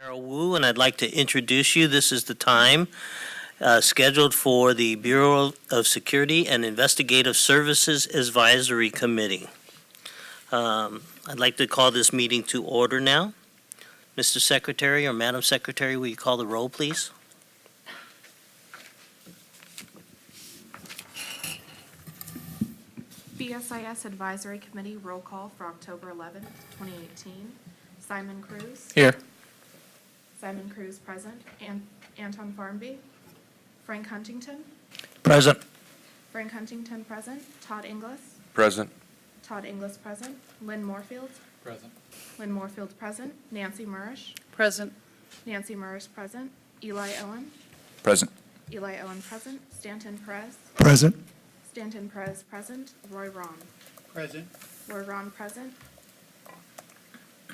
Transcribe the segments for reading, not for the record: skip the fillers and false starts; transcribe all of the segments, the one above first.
Carol Wu, and I'd like to introduce you. This is the time scheduled for the Bureau of Security and Investigative Services Advisory Committee. I'd like to call this meeting to order now. Mr. Secretary or Madam Secretary, will you call the roll, please? BSIS Advisory Committee roll call for October 11th, 2018. Simon Cruz. Here. Simon Cruz present. Anton Farnby. Frank Huntington. Present. Frank Huntington present. Todd Inglis. Present. Todd Inglis present. Lynn Moorfield. Present. Lynn Moorfield present. Nancy Murish. Present. Nancy Murish present. Eli Owen. Present. Eli Owen present. Stanton Perez. Present. Stanton Perez present. Roy Ron. Present. Roy Ron present.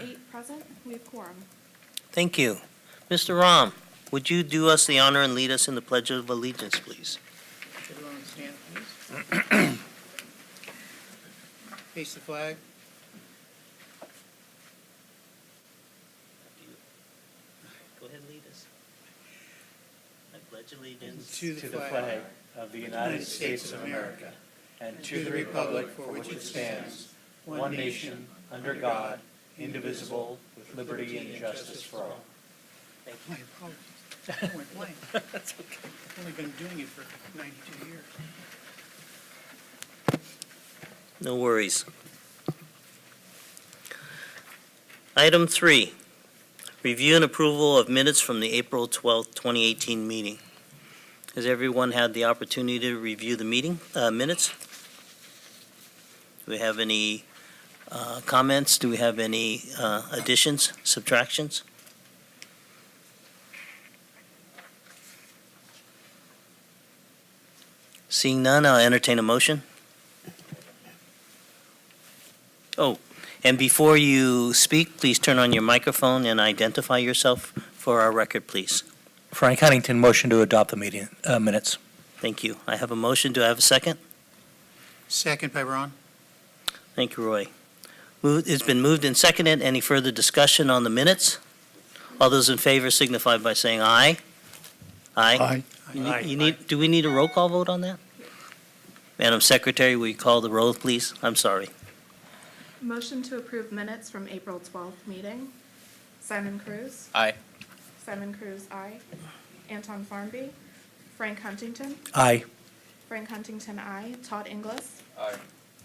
8 present. We have quorum. Thank you. Mr. Ram, would you do us the honor and lead us in the Pledge of Allegiance, please? Everyone stand, please. Face the flag. Go ahead and lead us. I pledge allegiance To the flag of the United States of America, and to the republic for which it stands, one nation, under God, indivisible, with liberty and justice for all. My apologies. I went blank. That's okay. I've only been doing it for 92 years. No worries. Item 3, review and approval of minutes from the April 12th, 2018 meeting. Has everyone had the opportunity to review the meeting minutes? Do we have any comments? Do we have any additions, subtractions? Seeing none, I'll entertain a motion. Oh, and before you speak, please turn on your microphone and identify yourself for our record, please. Frank Huntington, motion to adopt the meeting minutes. Thank you. I have a motion. Do I have a second? Second by Ron. Thank you, Roy. It's been moved and seconded. Any further discussion on the minutes? All those in favor signify by saying aye. Aye. Do we need a roll call vote on that? Madam Secretary, will you call the roll, please? I'm sorry. Motion to approve minutes from April 12th meeting. Simon Cruz. Aye. Simon Cruz, aye. Anton Farnby. Frank Huntington. Aye. Frank Huntington, aye. Todd Inglis. Aye.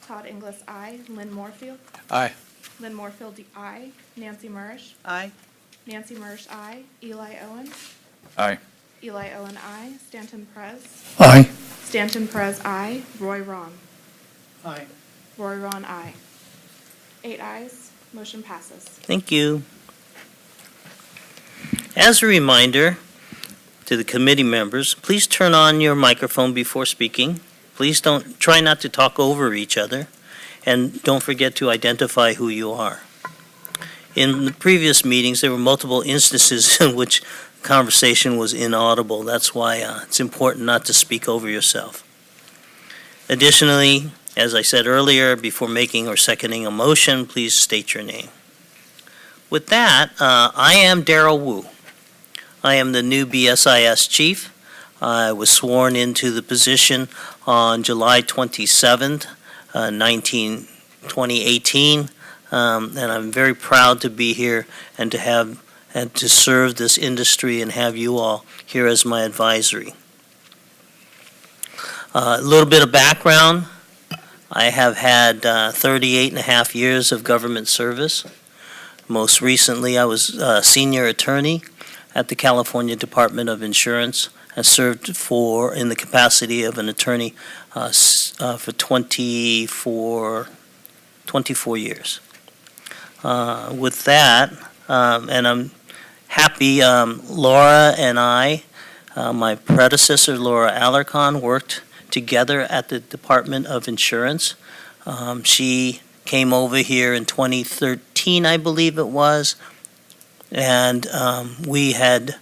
Todd Inglis, aye. Lynn Moorfield. Aye. Lynn Moorfield, aye. Nancy Murish. Aye. Nancy Murish, aye. Eli Owen. Aye. Eli Owen, aye. Stanton Perez. Aye. Stanton Perez, aye. Roy Ron. Aye. Roy Ron, aye. 8 ayes. Motion passes. Thank you. As a reminder to the committee members, please turn on your microphone before speaking. Please try not to talk over each other, and don't forget to identify who you are. In the previous meetings, there were multiple instances in which conversation was inaudible. That's why it's important not to speak over yourself. Additionally, as I said earlier, before making or seconding a motion, please state your name. With that, I am Darrell Wu. I am the new BSIS chief. I was sworn into the position on July 27th, 2018, and I'm very proud to be here and to serve this industry and have you all here as my advisory. A little bit of background. I have had 38 and a half years of government service. Most recently, I was a senior attorney at the California Department of Insurance. I served in the capacity of an attorney for 24 years. With that, and I'm happy, Laura and I, my predecessor, Laura Alarcon, worked together at the Department of Insurance. She came over here in 2013, I believe it was, and we had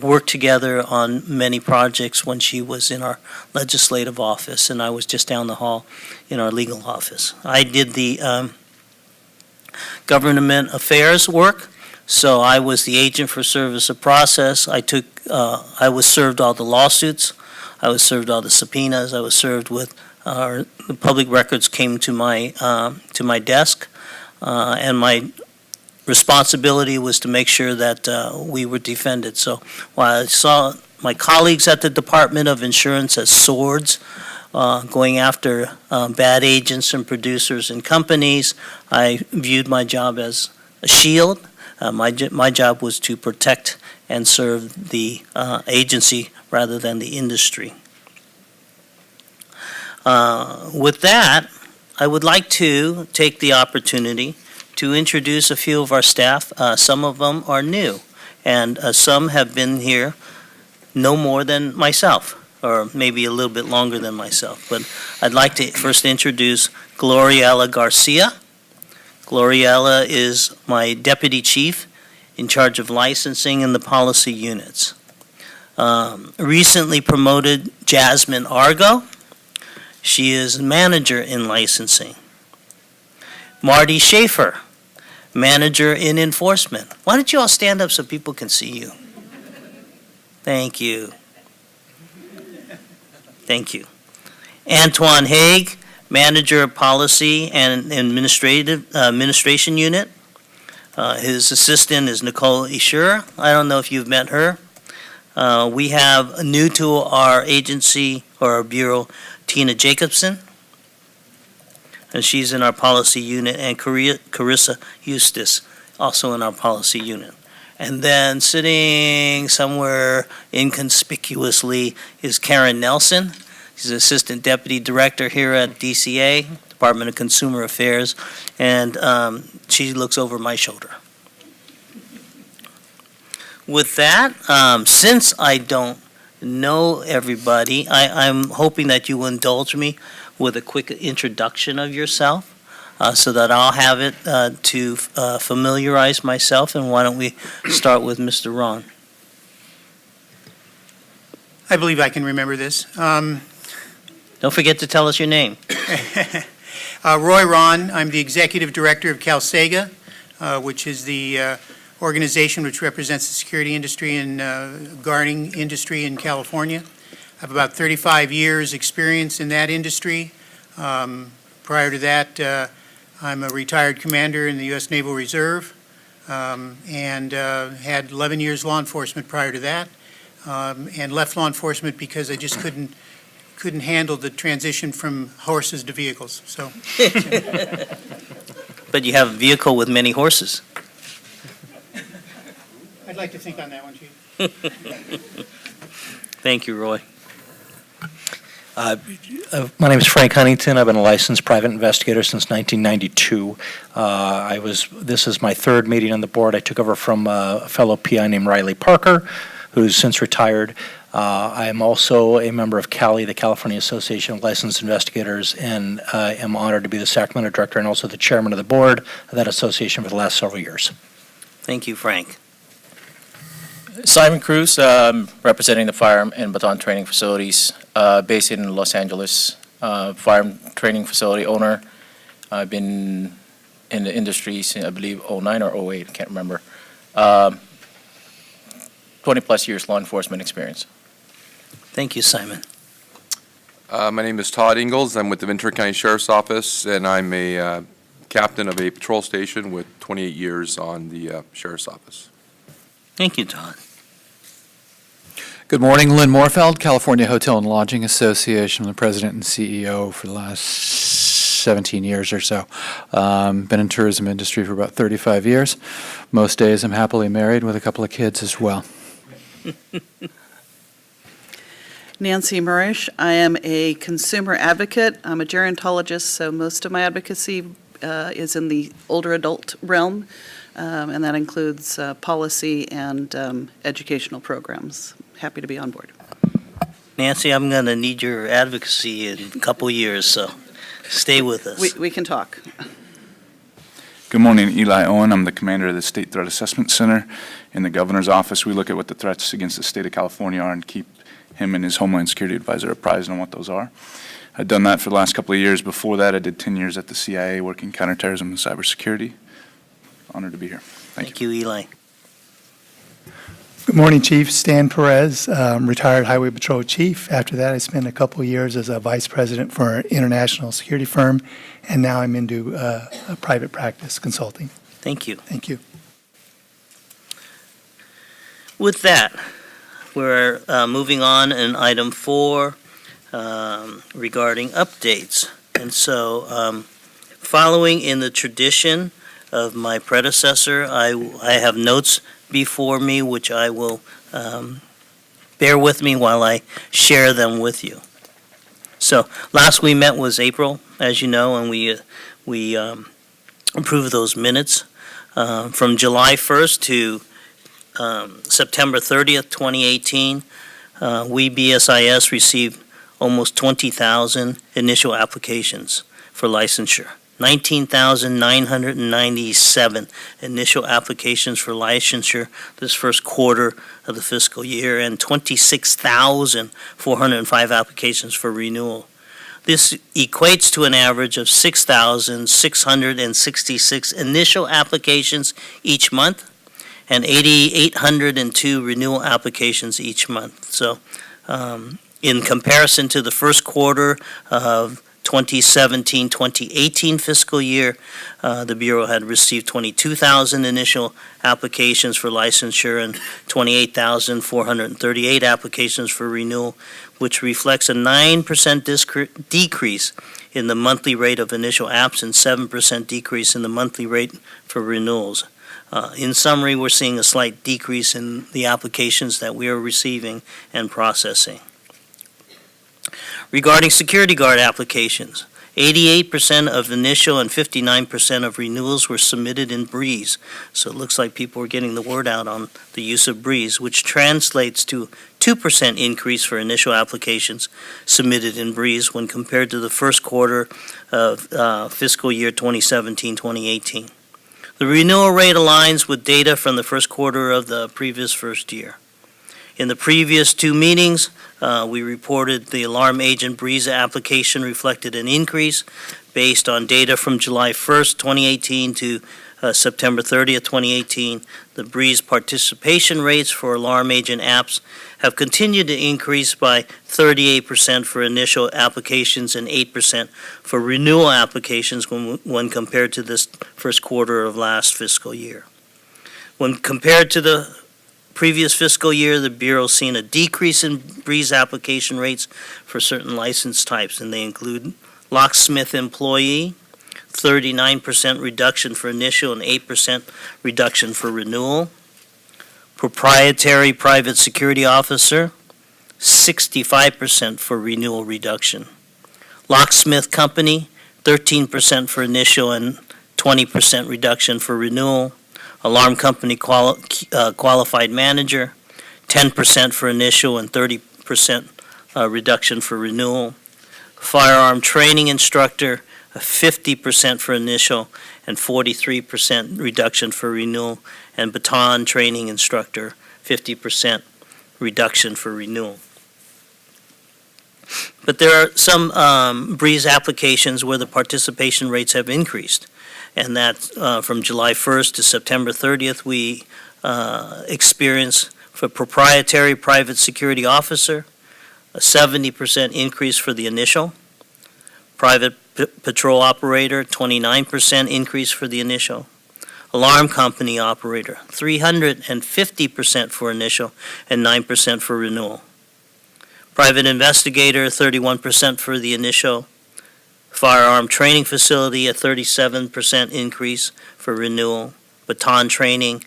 worked together on many projects when she was in our legislative office, and I was just down the hall in our legal office. I did the government affairs work So I was the agent for service of process. I was served all the lawsuits. I was served all the subpoenas. I was served with, the public records came to my desk, and my responsibility was to make sure that we were defended. So while I saw my colleagues at the Department of Insurance as swords, going after bad agents and producers and companies, I viewed my job as a shield. My job was to protect and serve the agency rather than the industry. With that, I would like to take the opportunity to introduce a few of our staff. Some of them are new, and some have been here no more than myself, or maybe a little bit longer than myself. But I'd like to first introduce Gloriella Garcia. Gloriella is my deputy chief in charge of licensing and the policy units. Recently promoted Jasmine Argo. She is manager in licensing. Marty Schaefer, manager in enforcement. Why don't you all stand up so people can see you? Thank you. Thank you. Antoine Haig, manager of policy and administration unit. His assistant is Nicole Ishura. I don't know if you've met her. We have new to our agency or our bureau, Tina Jacobson, and she's in our policy unit, and Carissa Eustace, also in our policy unit. And then sitting somewhere inconspicuously is Karen Nelson. She's Assistant Deputy Director here at DCA, Department of Consumer Affairs, and she looks over my shoulder. With that, since I don't know everybody, I'm hoping that you will indulge me with a quick introduction of yourself, so that I'll have it to familiarize myself. And why don't we start with Mr. Ron? I believe I can remember this. Don't forget to tell us your name. Roy Ron, I'm the Executive Director of CalSega, which is the organization which represents the security industry and guarding industry in California. I have about 35 years' experience in that industry. Prior to that, I'm a retired commander in the U.S. Naval Reserve, and had 11 years law enforcement prior to that, and left law enforcement because I just couldn't handle the transition from horses to vehicles. So, But you have a vehicle with many horses. I'd like to think on that one, Chief. Thank you, Roy. My name is Frank Huntington. I've been a licensed private investigator since 1992. This is my third meeting on the board. I took over from a fellow PI named Riley Parker, who's since retired. I am also a member of CALI, the California Association of Licensed Investigators, and am honored to be the Sacramento director and also the chairman of the board of that association for the last several years. Thank you, Frank. Simon Cruz, representing the firearm and baton training facilities based in Los Angeles. Firearm training facility owner. I've been in the industry since, I believe, 09 or 08, I can't remember. 20-plus years law enforcement experience. Thank you, Simon. My name is Todd Ingalls. I'm with the Ventura County Sheriff's Office, and I'm a captain of a patrol station with 28 years on the Sheriff's Office. Thank you, Todd. Good morning, Lynn Morfeld, California Hotel and Lodging Association. I'm the president and CEO for the last 17 years or so. Been in tourism industry for about 35 years. Most days I'm happily married with a couple of kids as well. Nancy Murish. I am a consumer advocate. I'm a gerontologist, so most of my advocacy is in the older adult realm, and that includes policy and educational programs. Happy to be on board. Nancy, I'm going to need your advocacy in a couple years, so stay with us. We can talk. Good morning, Eli Owen. I'm the commander of the State Threat Assessment Center in the governor's office. We look at what the threats against the state of California are and keep him and his Homeland Security advisor apprised on what those are. I've done that for the last couple of years. Before that, I did 10 years at the CIA working counterterrorism and cybersecurity. Honored to be here. Thank you, Eli. Good morning, Chief. Stan Perez, retired Highway Patrol Chief. After that, I spent a couple of years as a Vice President for an international security firm, and now I'm into private practice consulting. Thank you. Thank you. With that, we're moving on in item 4 regarding updates. And so, following in the tradition of my predecessor, I have notes before me which I will bear with me while I share them with you. So, last we met was April, as you know, and we approved those minutes. From July 1st to September 30th, 2018, we BSIS received almost 20,000 initial applications for licensure. 19,997 initial applications for licensure this first quarter of the fiscal year, and 26,405 applications for renewal. This equates to an average of 6,666 initial applications each month and 8,802 renewal applications each month. So, in comparison to the first quarter of 2017-2018 fiscal year, the Bureau had received 22,000 initial applications for licensure and 28,438 applications for renewal, which reflects a 9% decrease in the monthly rate of initial apps and 7% decrease in the monthly rate for renewals. In summary, we're seeing a slight decrease in the applications that we are receiving and processing. Regarding security guard applications, 88% of initial and 59% of renewals were submitted in Breeze. So it looks like people are getting the word out on the use of Breeze, which translates to 2% increase for initial applications submitted in Breeze when compared to the first quarter of fiscal year 2017-2018. The renewal rate aligns with data from the first quarter of the previous first year. In the previous 2 meetings, we reported the alarm agent Breeze application reflected an increase based on data from July 1st, 2018 to September 30th, 2018. The Breeze participation rates for alarm agent apps have continued to increase by 38% for initial applications and 8% for renewal applications when compared to this first quarter of last fiscal year. When compared to the previous fiscal year, the Bureau's seen a decrease in Breeze application rates for certain license types, and they include locksmith employee, 39% reduction for initial and 8% reduction for renewal. Proprietary private security officer, 65% for renewal reduction. Locksmith company, 13% for initial and 20% reduction for renewal. Alarm company qualified manager, 10% for initial and 30% reduction for renewal. Firearm training instructor, 50% for initial and 43% reduction for renewal. And baton training instructor, 50% reduction for renewal. But there are some Breeze applications where the participation rates have increased. And that from July 1st to September 30th, we experienced for proprietary private security officer, a 70% increase for the initial. Private patrol operator, 29% increase for the initial. Alarm company operator, 350% for initial and 9% for renewal. Private investigator, 31% for the initial. Firearm training facility, a 37% increase for renewal. Baton training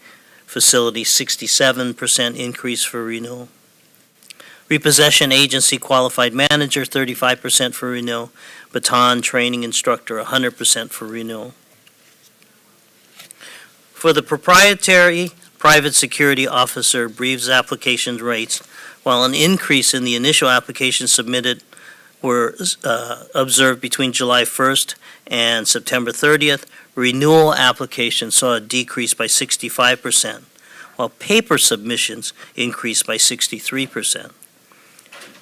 facility, 67% increase for renewal. Repossession agency qualified manager, 35% for renewal. Baton training instructor, 100% for renewal. For the proprietary private security officer Breeze application rates, while an increase in the initial applications submitted were observed between July 1st and September 30th, renewal applications saw a decrease by 65%, while paper submissions increased by 63%.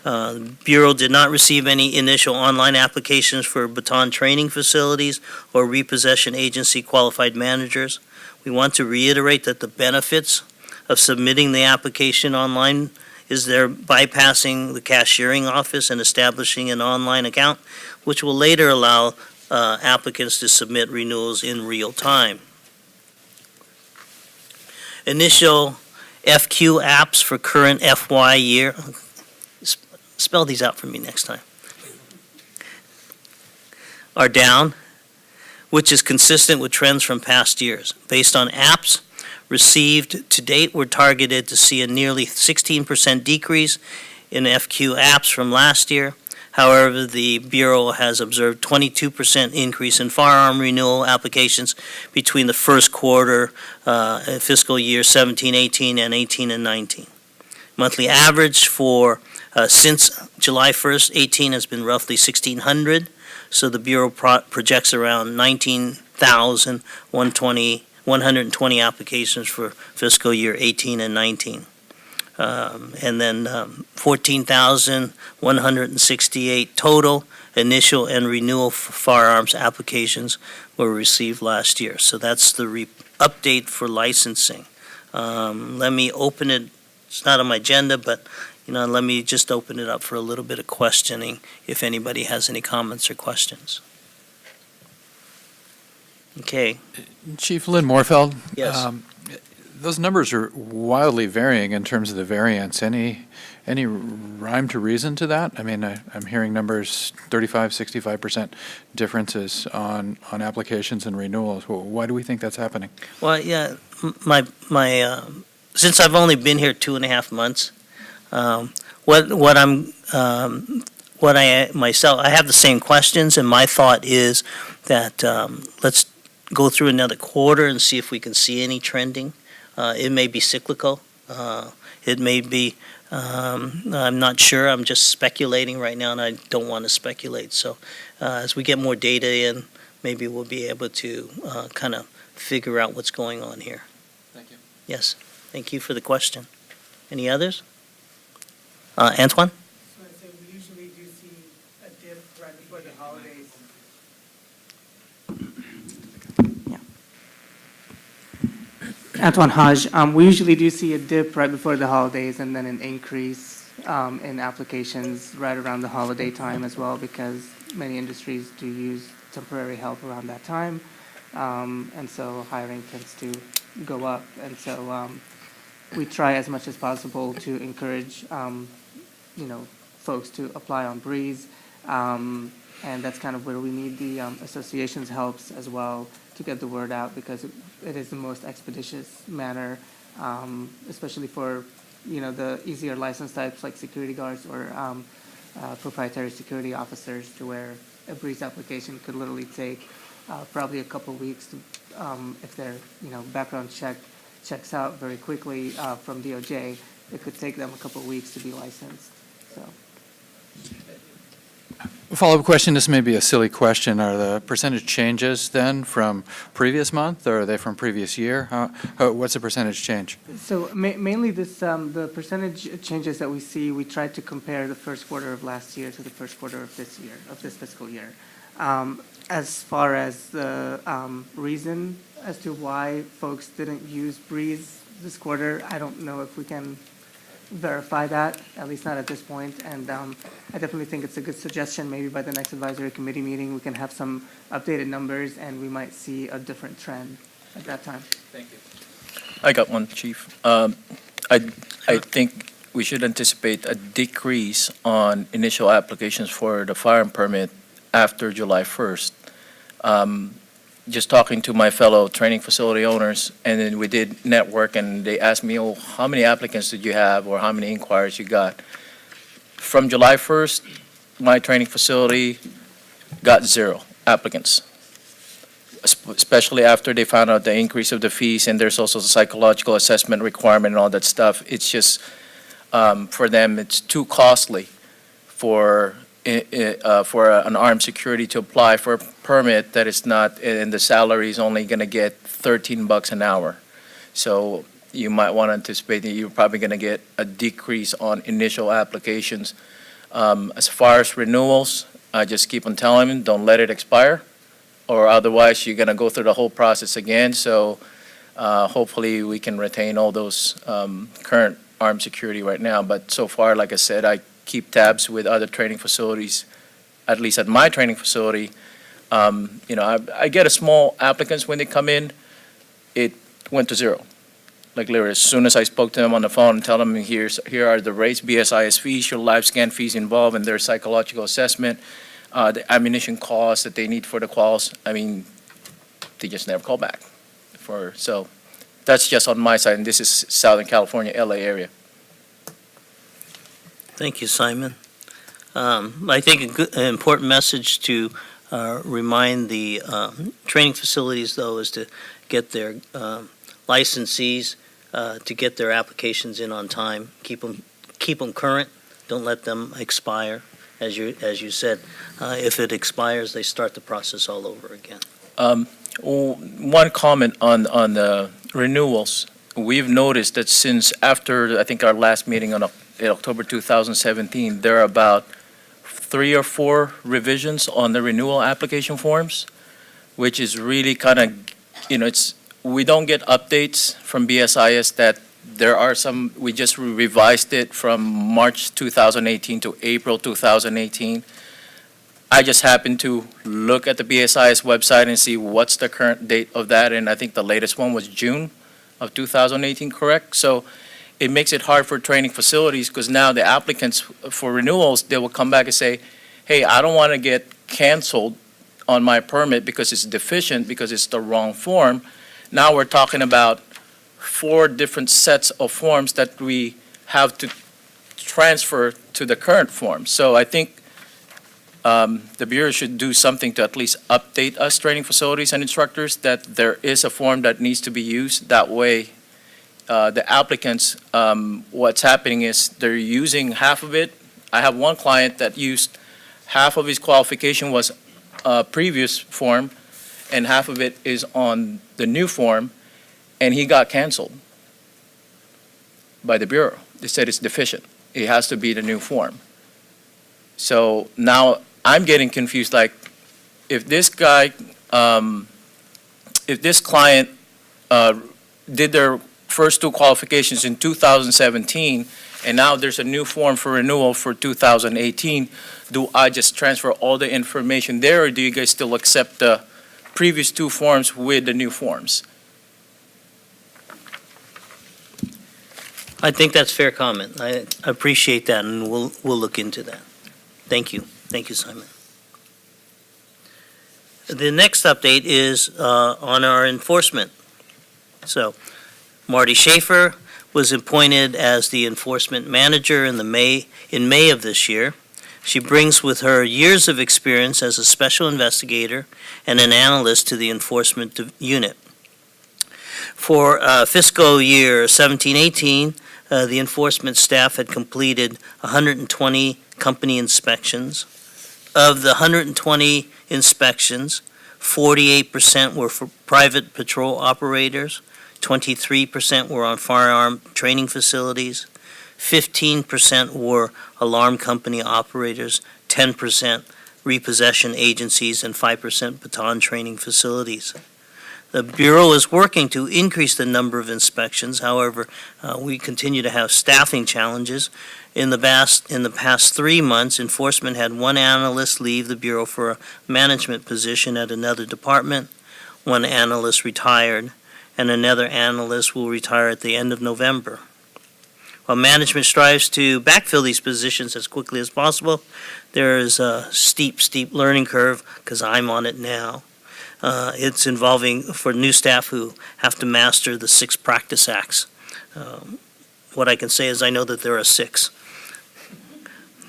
The Bureau did not receive any initial online applications for baton training facilities or repossession agency qualified managers. We want to reiterate that the benefits of submitting the application online is they're bypassing the cashiering office and establishing an online account, which will later allow applicants to submit renewals in real time. Initial FQ apps for current FY year. Spell these out for me next time. Are down, which is consistent with trends from past years. Based on apps received to date, we're targeted to see a nearly 16% decrease in FQ apps from last year. However, the Bureau has observed 22% increase in firearm renewal applications between the first quarter fiscal year 17-18 and 18 and 19. Monthly average for since July 1st, 18 has been roughly 1,600, so the Bureau projects around 19,120 applications for fiscal year 18 and 19. And then 14,168 total initial and renewal firearms applications were received last year. So that's the update for licensing. Let me open it. It's not on my agenda, but let me just open it up for a little bit of questioning if anybody has any comments or questions. Okay. Chief Lynn Morfeld? Yes. Those numbers are wildly varying in terms of the variance. Any rhyme to reason to that? I mean, I'm hearing numbers 35, 65% differences on applications and renewals. Why do we think that's happening? Well, yeah, my since I've only been here 2.5 months, I have the same questions, and my thought is that let's go through another quarter and see if we can see any trending. It may be cyclical. It may be, I'm not sure. I'm just speculating right now, and I don't want to speculate. So as we get more data in, maybe we'll be able to kind of figure out what's going on here. Thank you. Yes, thank you for the question. Any others? Antoine? So I say we usually do see a dip right before the holidays. Antoine Haj, we usually do see a dip right before the holidays and then an increase in applications right around the holiday time as well, because many industries do use temporary help around that time. And so hiring tends to go up. And so we try as much as possible to encourage, folks to apply on Breeze. And that's kind of where we need the association's helps as well to get the word out, because it is the most expeditious manner, especially for, the easier license types like security guards or proprietary security officers, to where a Breeze application could literally take probably a couple weeks to, if their, background checks out very quickly from DOJ, it could take them a couple weeks to be licensed, so. Follow-up question, this may be a silly question. Are the percentage changes then from previous month, or are they from previous year? What's the percentage change? So mainly this, the percentage changes that we see, we tried to compare the first quarter of last year to the first quarter of this year, of this fiscal year. As far as the reason as to why folks didn't use Breeze this quarter, I don't know if we can verify that, at least not at this point. And I definitely think it's a good suggestion. Maybe by the next advisory committee meeting, we can have some updated numbers, and we might see a different trend at that time. Thank you. I got one, Chief. I think we should anticipate a decrease on initial applications for the firearm permit after July 1st. Just talking to my fellow training facility owners, and then we did network, and they asked me, how many applicants did you have, or how many inquiries you got? From July 1st, my training facility got 0 applicants, especially after they found out the increase of the fees, and there's also a psychological assessment requirement and all that stuff. It's just, for them, it's too costly for an armed security to apply for a permit that is not, and the salary is only going to get $13 an hour. So you might want to anticipate that you're probably going to get a decrease on initial applications. As far as renewals, I just keep on telling them, don't let it expire, or otherwise you're going to go through the whole process again. So Hopefully, we can retain all those current armed security right now. But so far, like I said, I keep tabs with other training facilities, at least at my training facility. I get a small applicants when they come in. It went to zero. Like literally, as soon as I spoke to them on the phone and tell them here are the rates, BSIS fees, your live scan fees involved, and their psychological assessment, the ammunition costs that they need for the quals. I mean, they just never call back. So that's just on my side, and this is Southern California, LA area. Thank you, Simon. I think an important message to remind the training facilities, though, is to get their licensees to get their applications in on time. Keep them current. Don't let them expire. As you said, if it expires, they start the process all over again. One comment on the renewals. We've noticed that since after, I think, our last meeting in October 2017, there are about 3 or 4 revisions on the renewal application forms, which is really kind of, we don't get updates from BSIS that there are some, we just revised it from March 2018 to April 2018. I just happened to look at the BSIS website and see what's the current date of that, and I think the latest one was June of 2018, correct? So it makes it hard for training facilities because now the applicants for renewals, they will come back and say, hey, I don't want to get canceled on my permit because it's deficient, because it's the wrong form. Now we're talking about 4 different sets of forms that we have to transfer to the current form. So I think the Bureau should do something to at least update us training facilities and instructors that there is a form that needs to be used. That way, the applicants, what's happening is they're using half of it. I have one client that used half of his qualification was a previous form, and half of it is on the new form, and he got canceled by the Bureau. They said it's deficient. It has to be the new form. So now I'm getting confused, like, if this guy, if this client did their first 2 qualifications in 2017, and now there's a new form for renewal for 2018, do I just transfer all the information there, or do you guys still accept the previous 2 forms with the new forms? I think that's fair comment. I appreciate that, and we'll look into that. Thank you. Thank you, Simon. The next update is on our enforcement. So, Marty Schaefer was appointed as the enforcement manager in May of this year. She brings with her years of experience as a special investigator and an analyst to the enforcement unit. For fiscal year 17-18, the enforcement staff had completed 120 company inspections. Of the 120 inspections, 48% were for private patrol operators, 23% were on firearm training facilities, 15% were alarm company operators, 10% repossession agencies, and 5% baton training facilities. The Bureau is working to increase the number of inspections. However, we continue to have staffing challenges. In the past 3 months, enforcement had 1 analyst leave the Bureau for a management position at another department. 1 analyst retired, and another analyst will retire at the end of November. While management strives to backfill these positions as quickly as possible, there is a steep learning curve, because I'm on it now. It's involving for new staff who have to master the 6 practice acts. What I can say is I know that there are 6.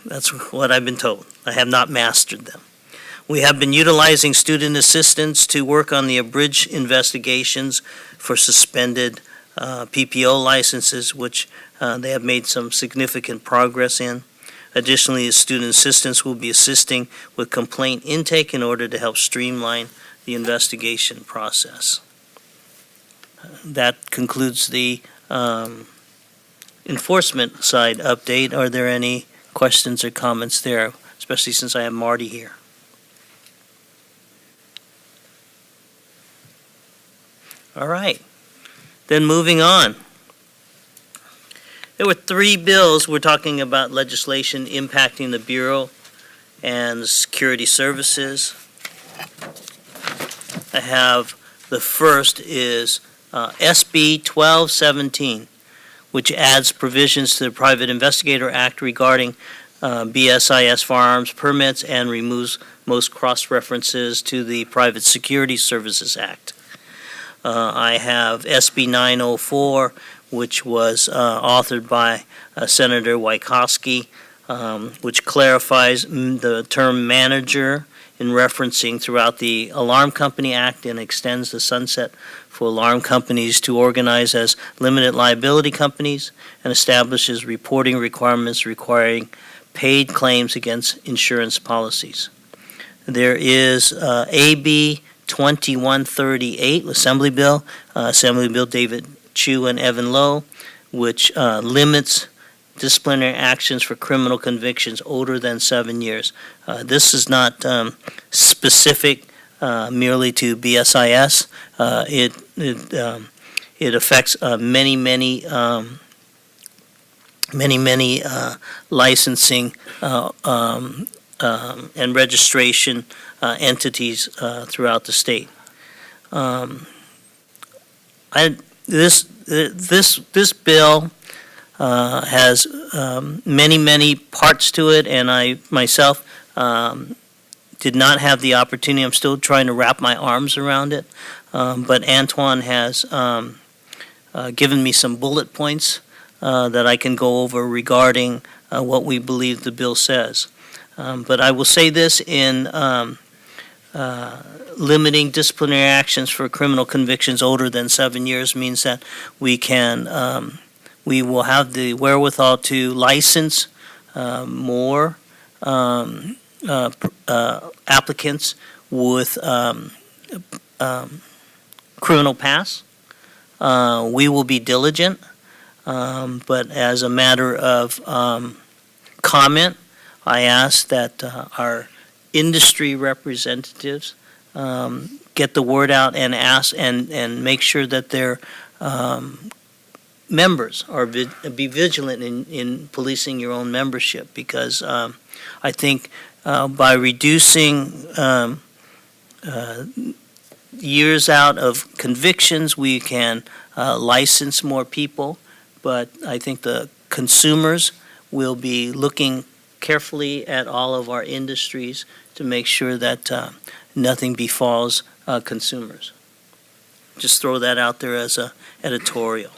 That's what I've been told. I have not mastered them. We have been utilizing student assistants to work on the abridged investigations for suspended PPO licenses, which they have made some significant progress in. Additionally, the student assistants will be assisting with complaint intake in order to help streamline the investigation process. That concludes the enforcement side update. Are there any questions or comments there, especially since I have Marty here? All right. Then moving on. There were 3 bills. We're talking about legislation impacting the Bureau and the security services. I have, the first is SB 1217, which adds provisions to the Private Investigator Act regarding BSIS firearms permits and removes most cross-references to the Private Security Services Act. I have SB 904, which was authored by Senator Wajkowski, which clarifies the term manager in referencing throughout the Alarm Company Act and extends the sunset for alarm companies to organize as limited liability companies and establishes reporting requirements requiring paid claims against insurance policies. There is AB 2138, Assembly Bill David Chu and Evan Lowe, which limits disciplinary actions for criminal convictions older than 7 years. This is not specific merely to BSIS. It affects many licensing and registration entities throughout the state. This bill has many parts to it, and I myself did not have the opportunity. I'm still trying to wrap my arms around it, but Antoine has given me some bullet points that I can go over regarding what we believe the bill says. But I will say this in limiting disciplinary actions for criminal convictions older than 7 years means that we will have the wherewithal to license more applicants with criminal past. We will be diligent, but as a matter of comment, I ask that our industry representatives get the word out and ask and make sure that their members are be vigilant in policing your own membership, because I think by reducing years out of convictions, we can license more people, but I think the consumers will be looking carefully at all of our industries to make sure that nothing befalls consumers. Just throw that out there as a editorial.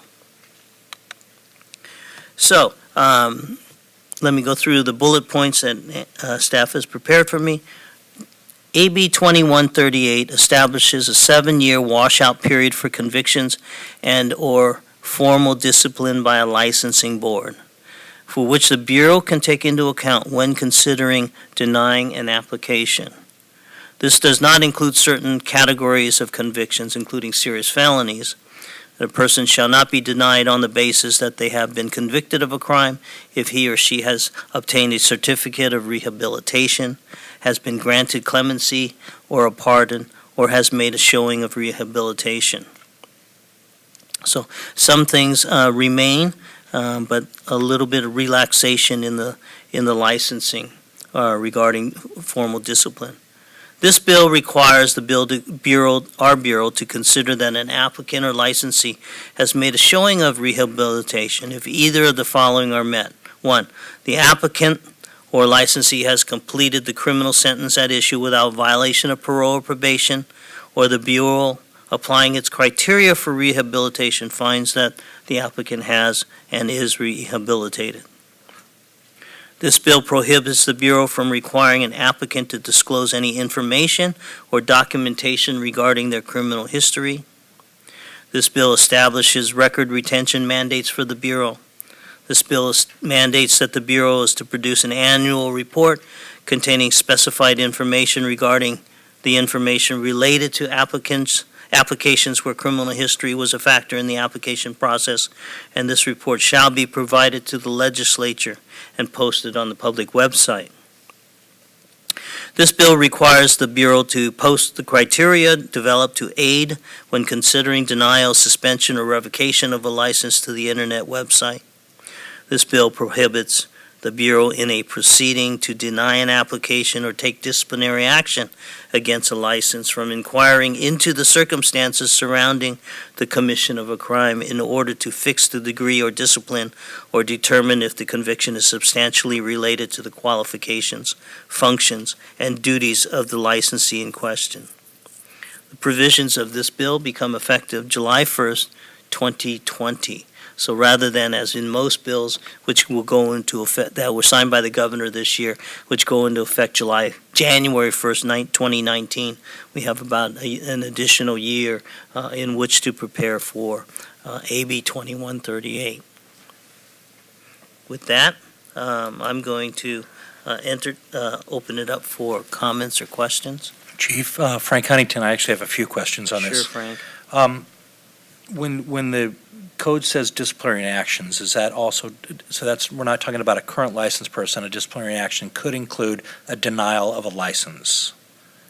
So, let me go through the bullet points that staff has prepared for me. AB 2138 establishes a 7-year washout period for convictions and or formal discipline by a licensing board, for which the Bureau can take into account when considering denying an application. This does not include certain categories of convictions, including serious felonies. A person shall not be denied on the basis that they have been convicted of a crime if he or she has obtained a certificate of rehabilitation, has been granted clemency or a pardon, or has made a showing of rehabilitation. So some things remain, but a little bit of relaxation in the licensing regarding formal discipline. This bill requires our Bureau to consider that an applicant or licensee has made a showing of rehabilitation if either of the following are met. 1, the applicant or licensee has completed the criminal sentence at issue without violation of parole or probation, or the Bureau, applying its criteria for rehabilitation, finds that the applicant has and is rehabilitated. This bill prohibits the Bureau from requiring an applicant to disclose any information or documentation regarding their criminal history. This bill establishes record retention mandates for the Bureau. This bill mandates that the Bureau is to produce an annual report containing specified information regarding the information related to applications where criminal history was a factor in the application process, and this report shall be provided to the legislature and posted on the public website. This bill requires the Bureau to post the criteria developed to aid when considering denial, suspension, or revocation of a license to the Internet website. This bill prohibits the Bureau in a proceeding to deny an application or take disciplinary action against a license from inquiring into the circumstances surrounding the commission of a crime in order to fix the degree or discipline or determine if the conviction is substantially related to the qualifications, functions, and duties of the licensee in question. The provisions of this bill become effective July 1st, 2020. So rather than, as in most bills, which will go into effect, that were signed by the governor this year, which go into effect January 1st, 2019, we have about an additional year in which to prepare for AB 2138. With that, I'm going to open it up for comments or questions. Chief, Frank Huntington, I actually have a few questions on this. Sure, Frank. When the code says disciplinary actions, is that also, so that's, we're not talking about a current licensed person, a disciplinary action could include a denial of a license?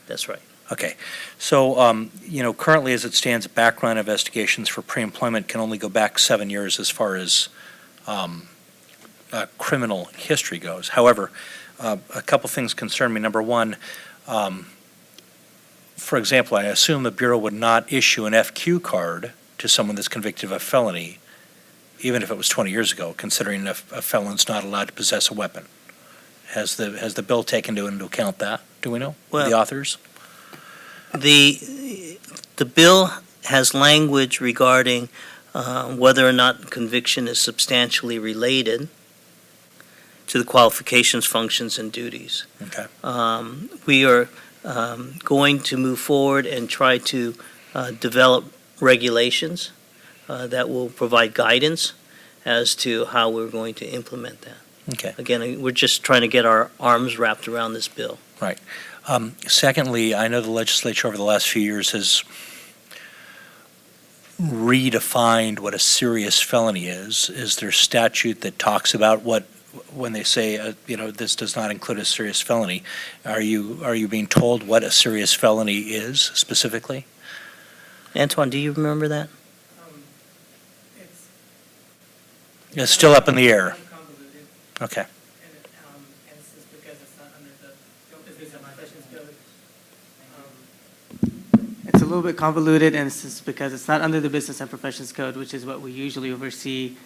That's right. Okay, so, currently as it stands, background investigations for pre-employment can only go back 7 years as far as criminal history goes. However, a couple things concern me. Number one, for example, I assume the Bureau would not issue an FQ card to someone that's convicted of a felony, even if it was 20 years ago, considering a felon's not allowed to possess a weapon. Has the bill taken into account that? Do we know? Well, the authors? The bill has language regarding whether or not conviction is substantially related to the qualifications, functions, and duties. Okay. We are going to move forward and try to develop regulations that will provide guidance as to how we're going to implement that. Okay. Again, we're just trying to get our arms wrapped around this bill. Right. Secondly, I know the legislature over the last few years has redefined what a serious felony is. Is there statute that talks about what, when they say, this does not include a serious felony, are you being told what a serious felony is specifically? Antoine, do you remember that? It's still up in the air. Okay. It's a little bit convoluted, and it's just because it's not under the Business and Professions Code, which is what we usually oversee.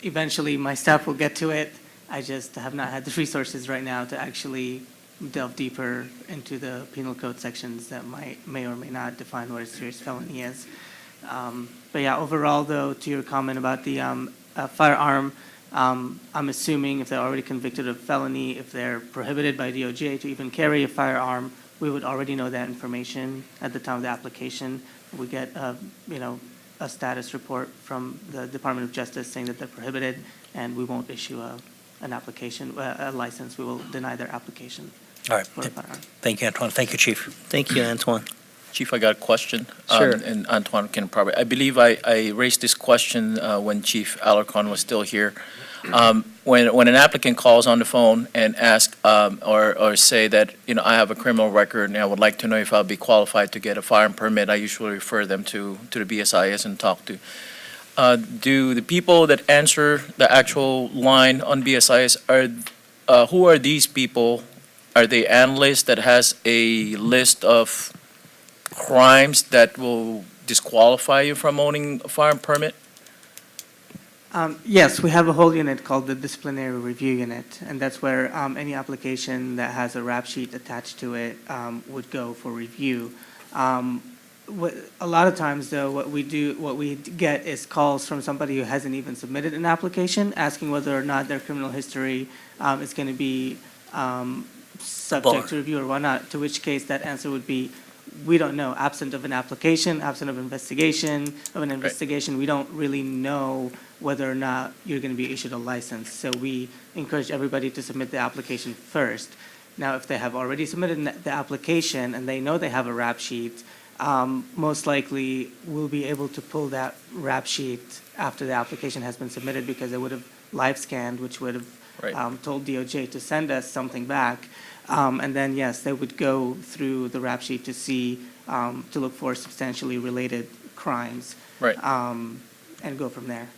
Eventually, my staff will get to it. I just have not had the resources right now to actually delve deeper into the penal code sections that may or may not define what a serious felony is. But yeah, overall, though, to your comment about the firearm, I'm assuming if they're already convicted of felony, if they're prohibited by DOJ to even carry a firearm, we would already know that information at the time of the application. We get, a status report from the Department of Justice saying that they're prohibited, and we won't issue an application, a license. We will deny their application. All right. For a firearm. Thank you, Antoine. Thank you, Chief. Thank you, Antoine. Chief, I got a question. Sure. And Antoine can probably, I believe I raised this question when Chief Alarcon was still here. When an applicant calls on the phone and ask or say that, I have a criminal record and I would like to know if I'll be qualified to get a firearm permit, I usually refer them to the BSIS and talk to. Do the people that answer the actual line on BSIS, who are these people? Are they analysts that has a list of crimes that will disqualify you from owning a firearm permit? Yes, we have a whole unit called the Disciplinary Review Unit, and that's where any application that has a rap sheet attached to it would go for review. A lot of times, though, what we get is calls from somebody who hasn't even submitted an application, asking whether or not their criminal history is going to be subject to review or whatnot, to which case that answer would be, we don't know. Absent of an application, absent of investigation, we don't really know whether or not you're going to be issued a license. So we encourage everybody to submit the application first. Now, if they have already submitted the application and they know they have a rap sheet, most likely we'll be able to pull that rap sheet after the application has been submitted, because they would have live scanned, which would have told DOJ to send us something back. And then, yes, they would go through the rap sheet to see, to look for substantially related crimes. Right. And go from there.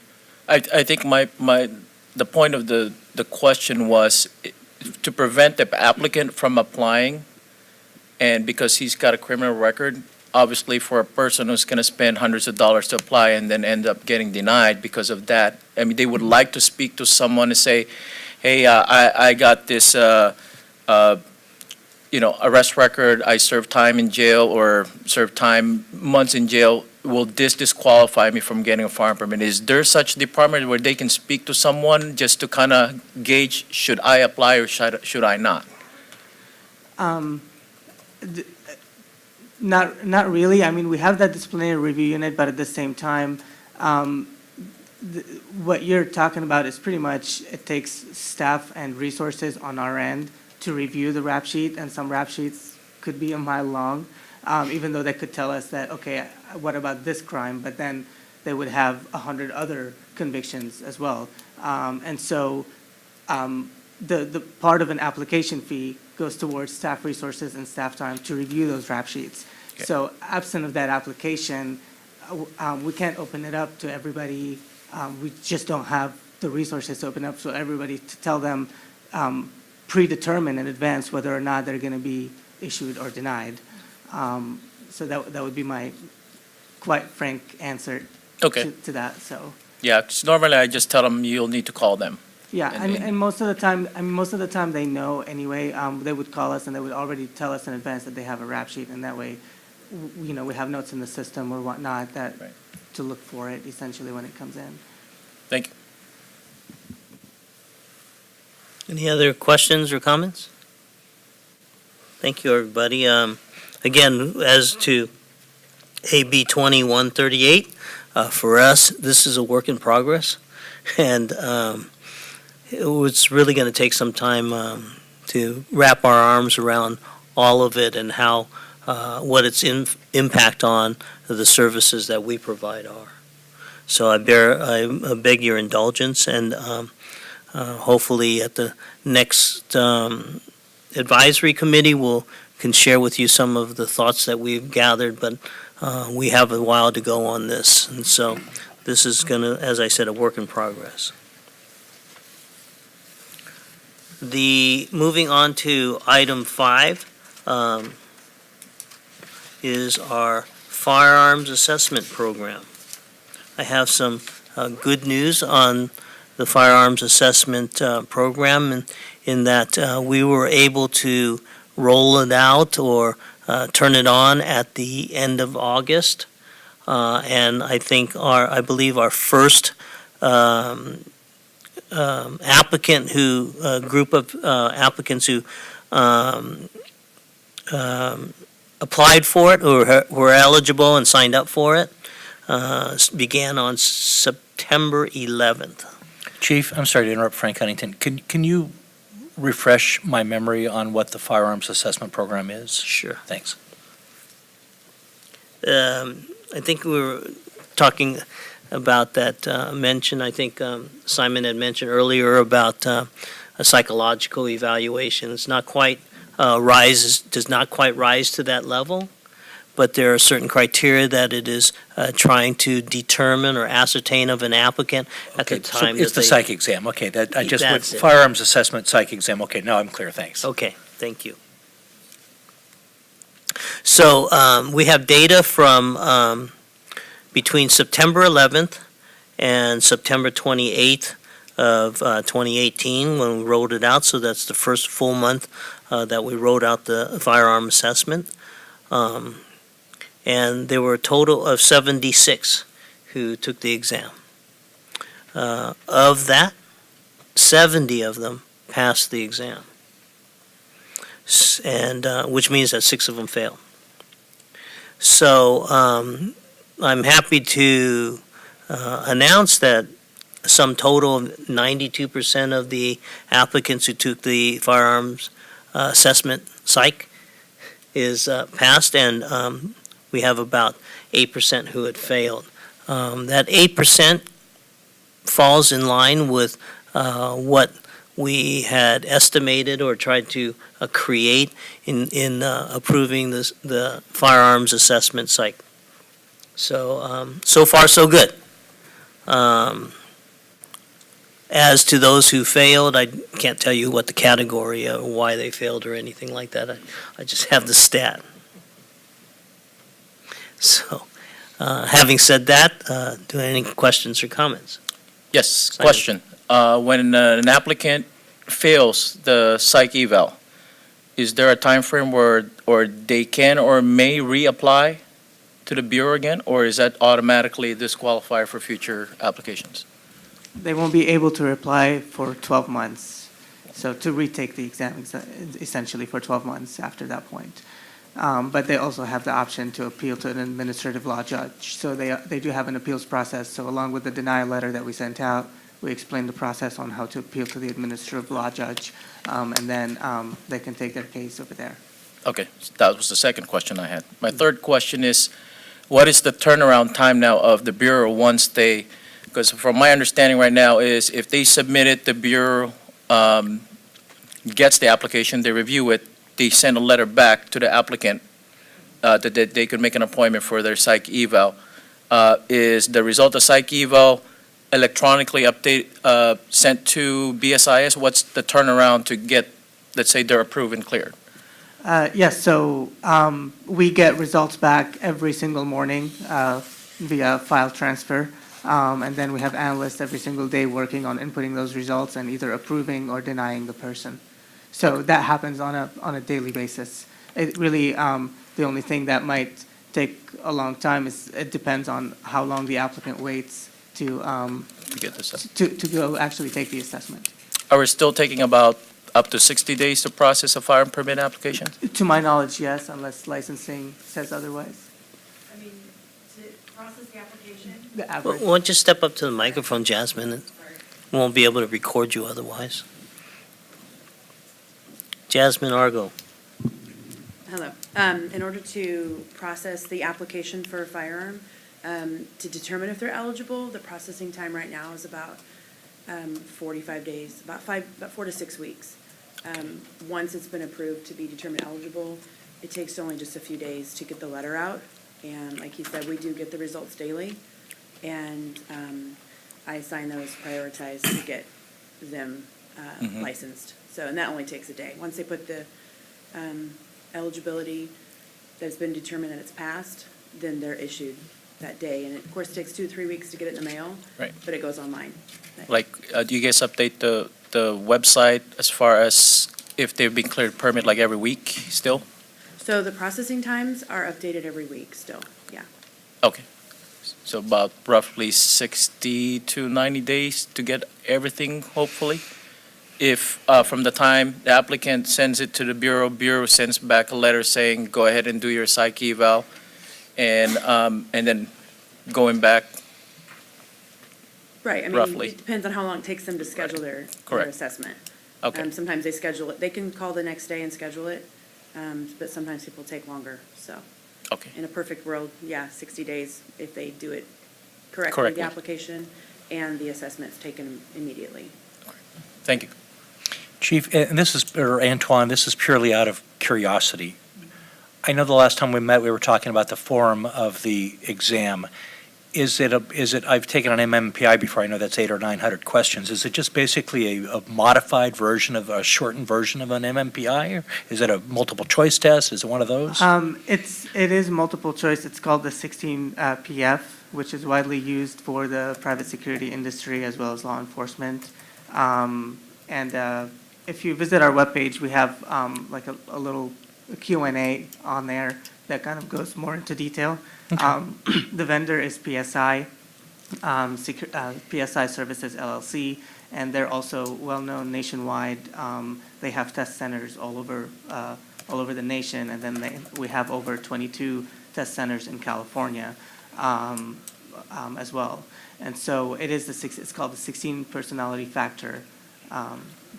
I think the point of the question was to prevent the applicant from applying, and because he's got a criminal record, obviously for a person who's going to spend hundreds of dollars to apply and then end up getting denied because of that, I mean, they would like to speak to someone and say, hey, I got this, arrest record, I served time in jail or served time months in jail. Will this disqualify me from getting a firearm permit? Is there such a department where they can speak to someone just to kind of gauge, should I apply or should I not? Not really. I mean, we have that disciplinary review unit, but at the same time, what you're talking about is pretty much, it takes staff and resources on our end to review the rap sheet, and some rap sheets could be a mile long, even though they could tell us that, okay, what about this crime? But then they would have 100 other convictions as well. And so the part of an application fee goes towards staff resources and staff time to review those rap sheets. Okay. So absent of that application, we can't open it up to everybody. We just don't have the resources to open up to everybody to tell them, predetermine in advance whether or not they're going to be issued or denied. So that would be my quite frank answer Okay. to that. So Yeah, 'cause normally I just tell them you'll need to call them. yeah, And- and most of the time, they know anyway. They would call us and they would already tell us in advance that they have a rap sheet, and that way, we have notes in the system or whatnot that Right. to look for it essentially when it comes in. Thank you. Any other questions or comments? Thank you, everybody. Again, as to AB 2138, for us, this is a work in progress, and it's really going to take some time to wrap our arms around all of it and how what its impact on the services that we provide are. So I beg your indulgence, and hopefully at the next advisory committee can share with you some of the thoughts that we've gathered, but we have a while to go on this, and so this is going to, as I said, a work in progress. Moving on to item 5 is our firearms assessment program. I have some good news on the firearms assessment program in that we were able to roll it out or turn it on at the end of August. And I believe our first applicant group of applicants who applied for it or were eligible and signed up for it began on September 11th. Chief, I'm sorry to interrupt, Frank Huntington. Can you refresh my memory on what the firearms assessment program is? Sure. Thanks. I think we were talking about that mention. I think Simon had mentioned earlier about a psychological evaluation. It's not quite does not quite rise to that level, but there are certain criteria that it is trying to determine or ascertain of an applicant at the time. So it's the psych exam. Okay, I just went That's it. firearms assessment psych exam. Okay, now I'm clear. Thanks. Okay, thank you. So we have data from between September 11th and September 28th of 2018 when we rolled it out. So that's the first full month that we rolled out the firearm assessment. And there were a total of 76 who took the exam. Of that, 70 of them passed the exam, and which means that 6 of them failed. So I'm happy to announce that some total of 92% of the applicants who took the firearms assessment psych is passed, and we have about 8% who had failed. That 8% falls in line with what we had estimated or tried to create in approving the firearms assessment site. So, so far, so good. As to those who failed, I can't tell you what the category or why they failed or anything like that. I just have the stat. So, having said that, do any questions or comments? Yes, Simon. question. When an applicant fails the psych eval, is there a time frame where, or they can or may reapply to the Bureau again, or is that automatically disqualified for future applications? They won't be able to apply for 12 months, so to retake the exam essentially for 12 months after that point. But they also have the option to appeal to an administrative law judge. So they do have an appeals process. So along with the denial letter that we sent out, we explained the process on how to appeal to the administrative law judge, and then they can take their case over there. Okay, so that was the second question I had. My third question is, what is the turnaround time now of the Bureau once they, because from my understanding right now is if they submit it, the Bureau gets the application, they review it, they send a letter back to the applicant that they could make an appointment for their psych eval. Is the result of psych eval electronically sent to BSIS? What's the turnaround to get, let's say they're approved and cleared? Yes, so we get results back every single morning via file transfer. And then we have analysts every single day working on inputting those results and either approving or denying the person. So that happens on a daily basis. It really, the only thing that might take a long time is it depends on how long the applicant waits to get this up. to go actually take the assessment. Are we still taking about up to 60 days to process a firearm permit application? To my knowledge, yes, unless licensing says otherwise. I mean, to process the application? The Why average. don't you step up to the microphone, Jasmine, and we won't be able to record you otherwise. Jasmine Argo. Hello. In order to process the application for a firearm, to determine if they're eligible, the processing time right now is about 45 days, about 4 to 6 weeks. Once it's been approved to be determined eligible, it takes only just a few days to get the letter out. And like he said, we do get the results daily. And I assign those prioritized to get them licensed. So, and that only takes a day. Once they put the eligibility that's been determined that it's passed, then they're issued that day. And of course, it takes 2 to 3 weeks to get it in the mail. Right. But it goes online. Like, do you guys update the website as far as if they've been cleared permit like every week still? So the processing times are updated every week still, yeah. Okay. So about roughly 60 to 90 days to get everything, hopefully? If from the time the applicant sends it to the Bureau, Bureau sends back a letter saying, go ahead and do your psych eval, and then going back. Right, I mean, Roughly. it depends on how long it takes them to schedule their Correct. assessment. Okay, Sometimes they schedule it, they can call the next day and schedule it, but sometimes people take longer, so. okay. In a perfect world, yeah, 60 days if they do it correctly, Correctly. the application, and the assessment's taken immediately. Thank you. Chief, and this is, or Antoine, this is purely out of curiosity. I know the last time we met, we were talking about the form of the exam. Is it, I've taken an MMPI before, I know that's 800 or 900 questions. Is it just basically a modified version of, a shortened version of an MMPI? Or is it a multiple choice test? Is it one of those? It is multiple choice. It's called the 16 PF, which is widely used for the private security industry as well as law enforcement. And if you visit our webpage, we have like a little Q&A on there that kind of goes more into detail. The vendor is PSI, PSI Services LLC, and they're also well-known nationwide. They have test centers all over the nation, and then we have over 22 test centers in California as well. And so it is it's called the 16 personality factor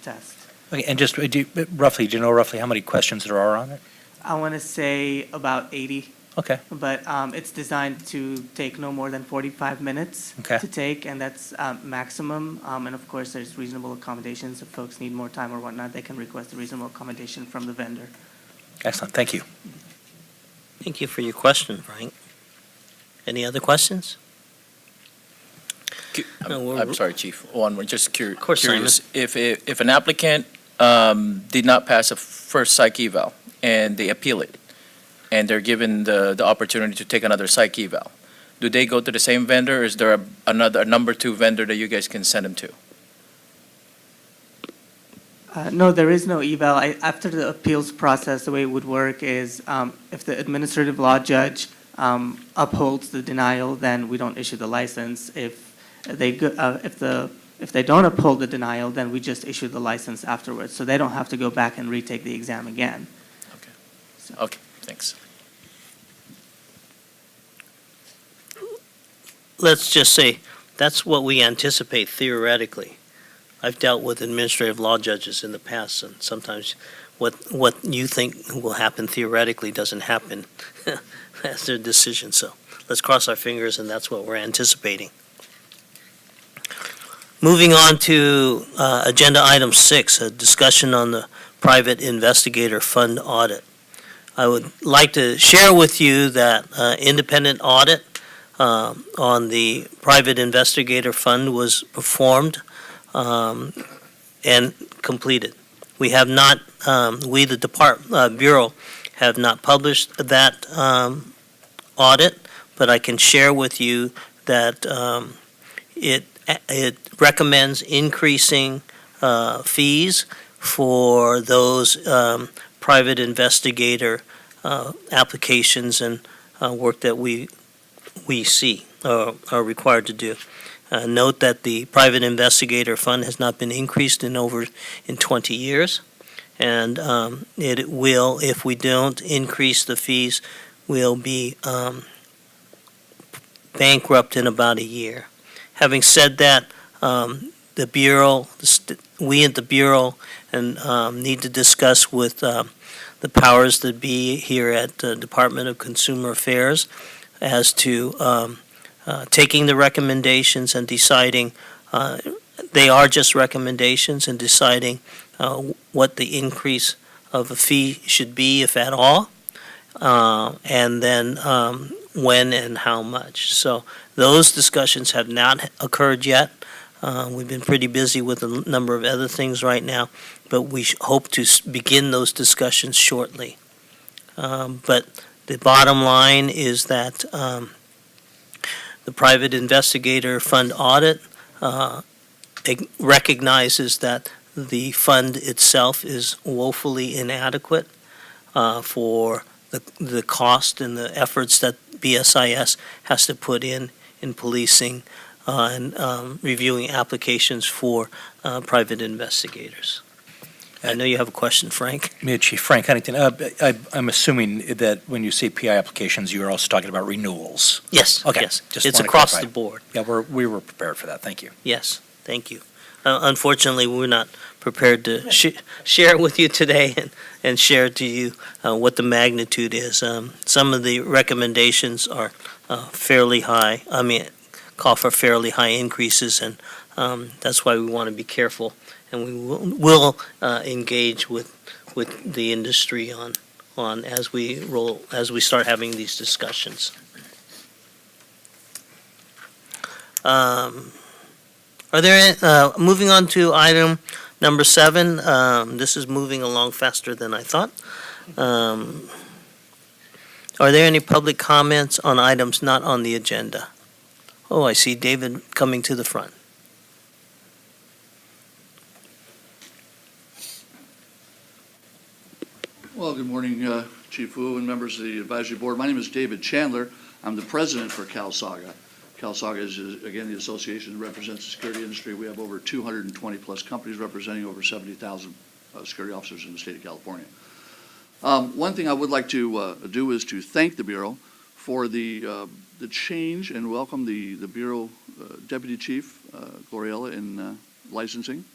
test. Okay, and just do you know roughly how many questions there are on it? I want to say about 80. Okay. But it's designed to take no more than 45 minutes Okay. to take, and that's maximum. And of course, there's reasonable accommodations. If folks need more time or whatnot, they can request a reasonable accommodation from the vendor. Excellent, thank you. Thank you for your question, Frank. Any other questions? No, we're- I'm sorry, Chief. One more, just Of course, curious. If an applicant did not pass a first psych eval and they appeal it, and they're given the opportunity to take another psych eval, do they go to the same vendor, or is there a number two vendor that you guys can send them to? No, there is no eval. After the appeals process, the way it would work is if the administrative law judge upholds the denial, then we don't issue the license. If they don't uphold the denial, then we just issue the license afterwards. So they don't have to go back and retake the exam again. Okay, thanks. Let's just say, that's what we anticipate theoretically. I've dealt with administrative law judges in the past, and sometimes what you think will happen theoretically doesn't happen. That's their decision, so let's cross our fingers, and that's what we're anticipating. Moving on to agenda item 6, a discussion on the private investigator fund audit. I would like to share with you that independent audit on the private investigator fund was performed and completed. We have not, we, the Bureau, have not published that audit, but I can share with you that it recommends increasing fees for those private investigator applications and work that we see are required to do. Note that the private investigator fund has not been increased in 20 years, and it will, if we don't increase the fees, will be bankrupt in about a year. Having said that, the Bureau, we at the Bureau, and need to discuss with the powers that be here at the Department of Consumer Affairs as to taking the recommendations and deciding, they are just recommendations, and deciding what the increase of a fee should be, if at all, and then when and how much. So those discussions have not occurred yet. We've been pretty busy with a number of other things right now, but we hope to begin those discussions shortly. But the bottom line is that the private investigator fund audit it recognizes that the fund itself is woefully inadequate for the cost and the efforts that BSIS has to put in policing and reviewing applications for private investigators. I know you have a question, Frank. Chief Frank Huntington, I'm assuming that when you say PI applications, you're also talking about renewals. Yes, Okay, yes. just It's wanna across clarify. the board. Yeah, we were prepared for that, thank you. Yes, thank you. Unfortunately, we're not prepared to share with you today and share to you what the magnitude is. Some of the recommendations are fairly high, call for fairly high increases, and that's why we want to be careful, and we will engage with the industry on as we start having these discussions. Are there, moving on to item number 7, this is moving along faster than I thought. Are there any public comments on items not on the agenda? Oh, I see David coming to the front. Well, good morning, Chief Wu and members of the advisory board. My name is David Chandler. I'm the president for CalSaga. CalSaga is, again, the association that represents the security industry. We have over 220-plus companies representing over 70,000 security officers in the state of California. One thing I would like to do is to thank the Bureau for the change and welcome the Bureau Deputy Chief, Gloriella, in licensing,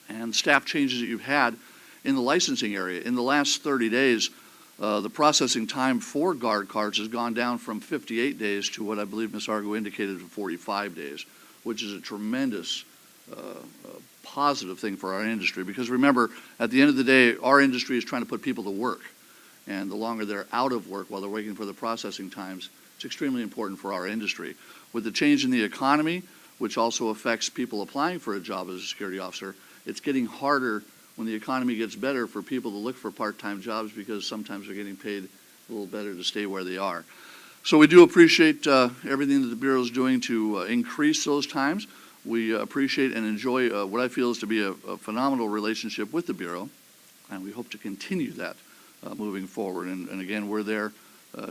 and staff changes that you've had in the licensing area. In the last 30 days, The processing time for guard cards has gone down from 58 days to what I believe Ms. Argo indicated of 45 days, which is a tremendous positive thing for our industry. Because remember, at the end of the day, our industry is trying to put people to work. And the longer they're out of work while they're waiting for the processing times, it's extremely important for our industry. With the change in the economy, which also affects people applying for a job as a security officer, it's getting harder when the economy gets better for people to look for part-time jobs because sometimes they're getting paid a little better to stay where they are. So we do appreciate everything that the Bureau is doing to increase those times. We appreciate and enjoy what I feel is to be a phenomenal relationship with the Bureau, and we hope to continue that moving forward. And again, we're there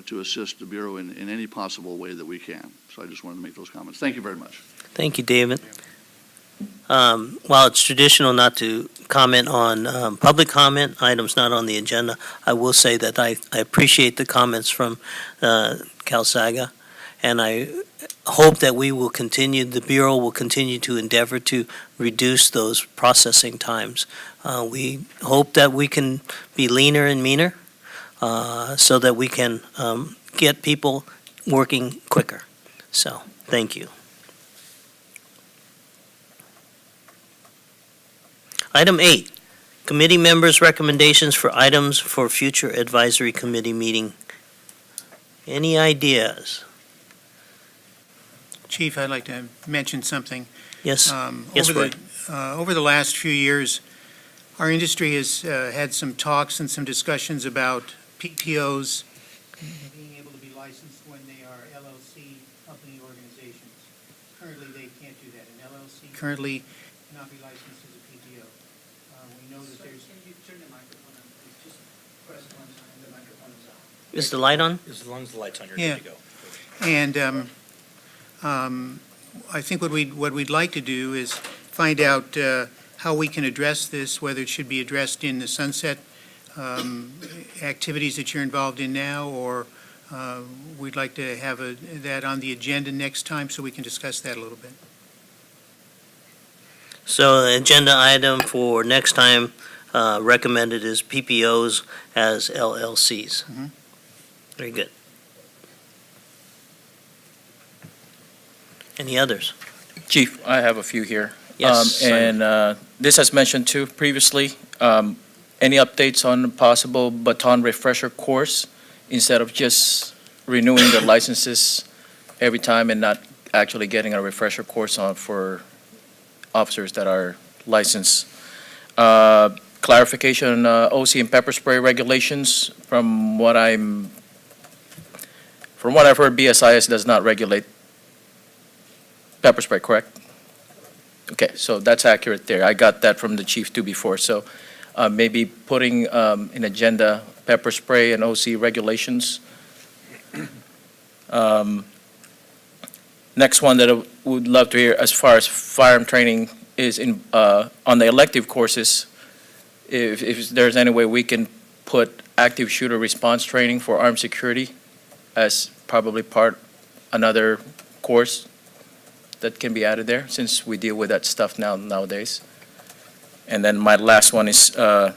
to assist the Bureau in any possible way that we can. So I just wanted to make those comments. Thank you very much. Thank you, David. While it's traditional not to comment on public comment, items not on the agenda, I will say that I appreciate the comments from CalSAGA, and I hope that we will continue, the Bureau will continue to endeavor to reduce those processing times. We hope that we can be leaner and meaner so that we can get people working quicker. So, thank you. Item 8, committee members' recommendations for items for future advisory committee meeting. Any ideas? Chief, I'd like to mention something. Yes, yes, Roy. Over the last few years, our industry has had some talks and some discussions about PPOs being able to be licensed when they are LLC company organizations. Currently, they can't do that. An LLC currently cannot be licensed as a PPO. We know that there's... Can you turn the microphone on, please? Just press one time, the microphone is on. Is the light on? As long as the light's on, you're Yeah. good to go. And I think what we'd like to do is find out how we can address this, whether it should be addressed in the sunset activities that you're involved in now, or we'd like to have that on the agenda next time so we can discuss that a little bit. So the agenda item for next time recommended is PPOs as LLCs. Mhm. Very good. Any others? Chief, I have a few here. Yes, Simon. And this has mentioned too previously, any updates on the possible baton refresher course instead of just renewing the licenses every time and not actually getting a refresher course on for officers that are licensed? Clarification on OC and pepper spray regulations. From what I've heard, BSIS does not regulate pepper spray, correct? Okay, so that's accurate there. I got that from the chief too before. So maybe putting an agenda pepper spray and OC regulations. Next one that I would love to hear as far as firearm training is on the elective courses. If there's any way we can put active shooter response training for armed security as probably another course that can be added there, since we deal with that stuff nowadays. And then my last one is, I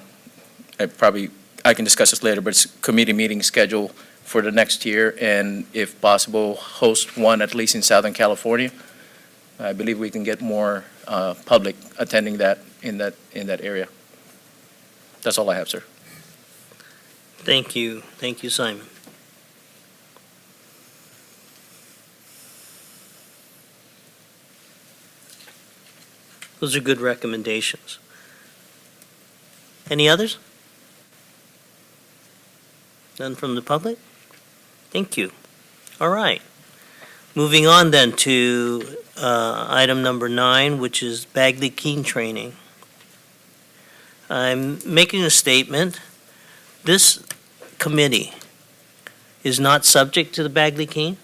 can discuss this later, but it's committee meeting schedule for the next year, and if possible, host one at least in Southern California. I believe we can get more public attending that in that area. That's all I have, sir. Thank you. Thank you, Simon. Those are good recommendations. Any others? None from the public? Thank you. All right. Moving on then to item number 9, which is Bagley-Keene training. I'm making a statement. This committee is not subject to the Bagley-Keene.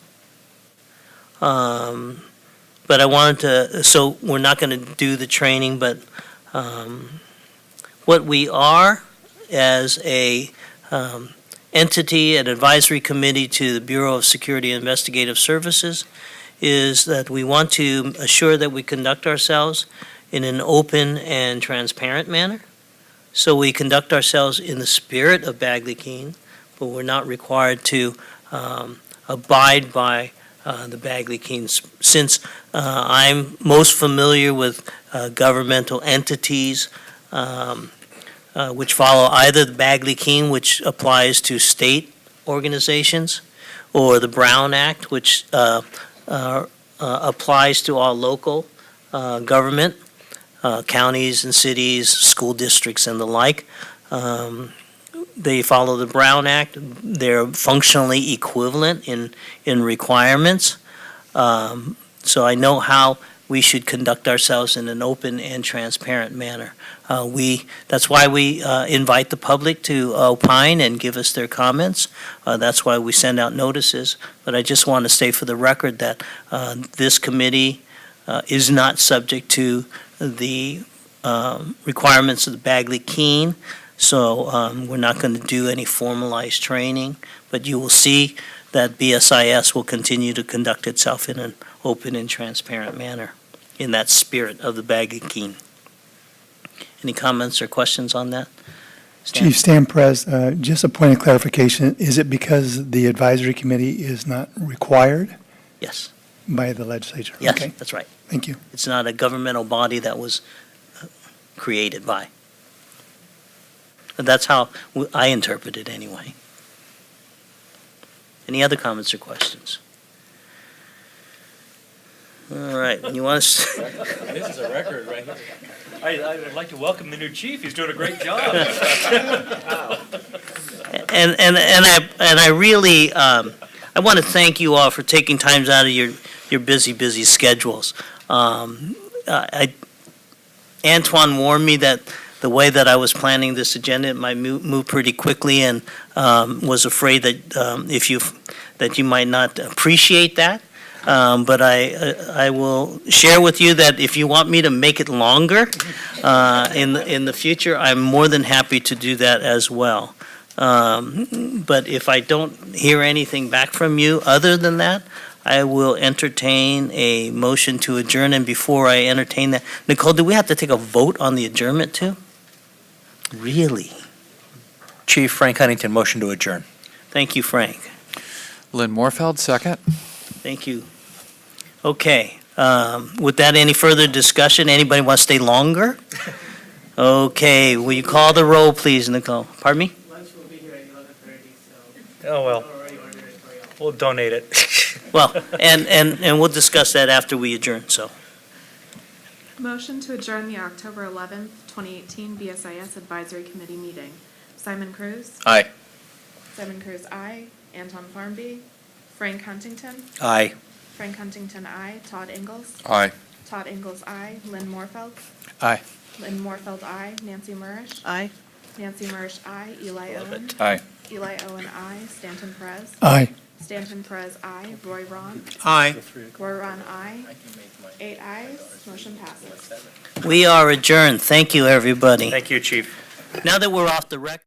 But I wanted to, so we're not going to do the training, but what we are as a entity, an advisory committee to the Bureau of Security and Investigative Services, is that we want to assure that we conduct ourselves in an open and transparent manner. So we conduct ourselves in the spirit of Bagley-Keene, but we're not required to abide by the Bagley-Keene. Since I'm most familiar with governmental entities which follow either the Bagley-Keene, which applies to state organizations, or the Brown Act, which applies to all local government, counties and cities, school districts, and the like. They follow the Brown Act. They're functionally equivalent in requirements. So I know how we should conduct ourselves in an open and transparent manner. That's why we invite the public to opine and give us their comments. That's why we send out notices. But I just want to say for the record that this committee is not subject to the requirements of the Bagley-Keene. So we're not going to do any formalized training, but you will see that BSIS will continue to conduct itself in an open and transparent manner in that spirit of the Bagley-Keene. Any comments or questions on that? Stan? Chief Stan Perez, just a point of clarification. Is it because the advisory committee is not required Yes, by the legislature? yes, Okay, that's right. thank you. It's not a governmental body that was created by. That's how I interpret it anyway. Any other comments or questions? All right, you want to... This is a record right here. I would like to welcome the new chief. He's doing a great job. And I really, I want to thank you all for taking times out of your busy schedules. Antoine warned me that the way that I was planning this agenda, it might move pretty quickly, and was afraid that that you might not appreciate that. But I will share with you that if you want me to make it longer in the future, I'm more than happy to do that as well. But if I don't hear anything back from you other than that, I will entertain a motion to adjourn. And before I entertain that, Nicole, do we have to take a vote on the adjournment too? Really? Chief Frank Huntington, motion to adjourn. Thank you, Frank. Lynn Morfeld, second. Thank you. Okay, with that, any further discussion? Anybody want to stay longer? Okay, will you call the roll, please, Nicole? Pardon me? Lunch will be here at 11:30, so. Oh, well, we'll donate it. Well, and we'll discuss that after we adjourn, so. Motion to adjourn the October 11th, 2018 BSIS Advisory Committee meeting. Simon Cruz? Aye. Simon Cruz, aye. Anton Farnby? Frank Huntington? Aye. Frank Huntington, aye. Todd Ingalls? Aye. Todd Ingalls, aye. Lynn Morfeld? Aye. Lynn Morfeld, aye. Nancy Murish? Aye. Nancy Murish, aye. Eli Owen? Aye. Eli Owen, aye. Stanton Perez? Aye. Stanton Perez, aye. Roy Ron? Aye. Roy Ron, aye. 8 ayes, motion passes. We are adjourned. Thank you, everybody. Thank you, chief. Now that we're off the record.